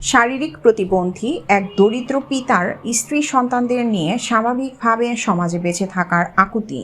শারীরিক প্রতিবন্ধী এক দরিদ্র পিতার স্ত্রী সন্তানদের নিয়ে স্বাভাবিকভাবে সমাজে বেঁচে থাকার আকুতি।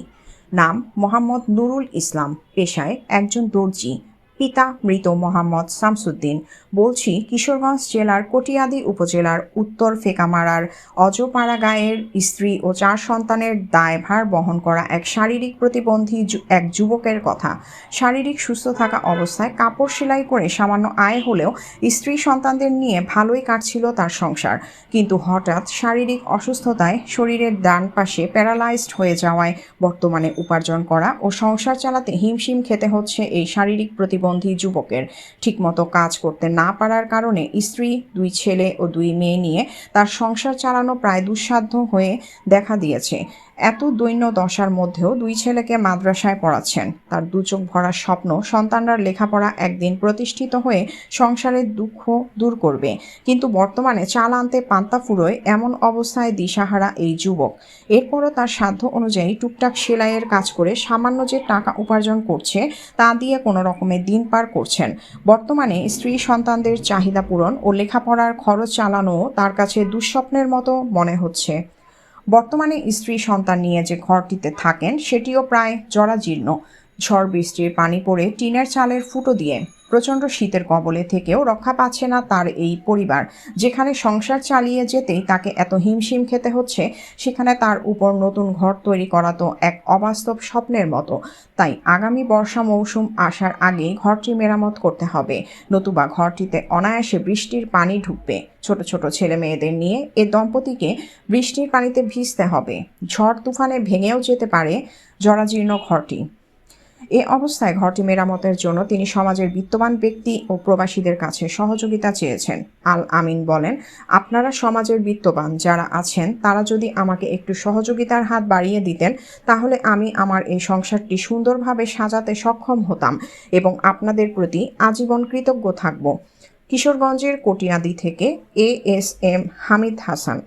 নাম মোহাম্মদ নুরুল ইসলাম, পেশায় একজন দর্জি। পিতা মৃত মোহাম্মদ শামসুদ্দিন। বলছি কিশোরগঞ্জ জেলার কটিয়াদী উপজেলার উত্তর ফেকামারার অজপাড়া গাঁয়ের স্ত্রী ও 4 সন্তানের দায়ভার বহন করা এক শারীরিক প্রতিবন্ধী এক যুবকের কথা। শারীরিক সুস্থ থাকা অবস্থায় কাপড় সেলাই করে সামান্য আয় হলেও স্ত্রী সন্তানদের নিয়ে ভালোই কাটছিল তার সংসার। কিন্তু হঠাৎ শারীরিক অসুস্থতায় শরীরের ডান পাশে প্যারালাইজড হয়ে যাওয়ায় বর্তমানে উপার্জন করা ও সংসার চালাতে হিমশিম খেতে হচ্ছে এই শারীরিক প্রতিবন্ধী যুবকের। ঠিকমতো কাজ করতে না পারার কারণে স্ত্রী, 2 ছেলে ও 2 মেয়ে নিয়ে তার সংসার চালানো প্রায় দুঃসাধ্য হয়ে দেখা দিয়েছে। এত দৈন্য দশার মধ্যেও 2 ছেলেকে মাদ্রাসায় পড়াচ্ছেন। তার 2 চোখ ভরা স্বপ্ন সন্তানরা লেখাপড়া একদিন প্রতিষ্ঠিত হয়ে সংসারের দুঃখ দূর করবে। কিন্তু বর্তমানে চাল আনতে পান্তা ফুরোয় এমন অবস্থায় দিশাহারা এই যুবক। এরপরও তার সাধ্য অনুযায়ী টুকটাক সেলাইয়ের কাজ করে সামান্য যে টাকা উপার্জন করছে তা দিয়ে কোনো রকমে দিন পার করছেন। বর্তমানে স্ত্রী সন্তানদের চাহিদা পূরণ ও লেখাপড়ার খরচ চালানোও তার কাছে দুঃস্বপ্নের মতো মনে হচ্ছে। বর্তমানে স্ত্রী সন্তান নিয়ে যে ঘরটিতে থাকেন সেটিও প্রায় জরাজীর্ণ। ঝড় বৃষ্টির পানি পড়ে টিনের চালের ফুটো দিয়ে প্রচণ্ড শীতের কবলে থেকেও রক্ষা পাচ্ছে না তার এই পরিবার। যেখানে সংসার চালিয়ে যেতেই তাকে এত হিমশিম খেতে হচ্ছে, সেখানে তার উপর নতুন ঘর তৈরি করা তো এক অবাস্তব স্বপ্নের মতো। তাই আগামী বর্ষা মৌসুম আসার আগেই ঘরটি মেরামত করতে হবে, নতুবা ঘরটিতে অনায়াসে বৃষ্টির পানি ঢুকবে। ছোট ছোট ছেলে মেয়েদের নিয়ে এ দম্পতিকে বৃষ্টির পানিতে ভিজতে হবে। ঝড় তুফানে ভেঙেও যেতে পারে জরাজীর্ণ ঘরটি। এ অবস্থায় ঘরটি মেরামতের জন্য তিনি সমাজের বিত্তবান ব্যক্তি ও প্রবাসীদের কাছে সহযোগিতা চেয়েছেন। আল আমিন বলেন, আপনারা সমাজের বিত্তবান যারা আছেন তারা যদি আমাকে একটু সহযোগিতার হাত বাড়িয়ে দিতেন, তাহলে আমি আমার এই সংসারটি সুন্দরভাবে সাজাতে সক্ষম হতাম এবং আপনাদের প্রতি আজীবন কৃতজ্ঞ থাকব। কিশোরগঞ্জের কটিয়াদী থেকে ASM হামিদ হাসান।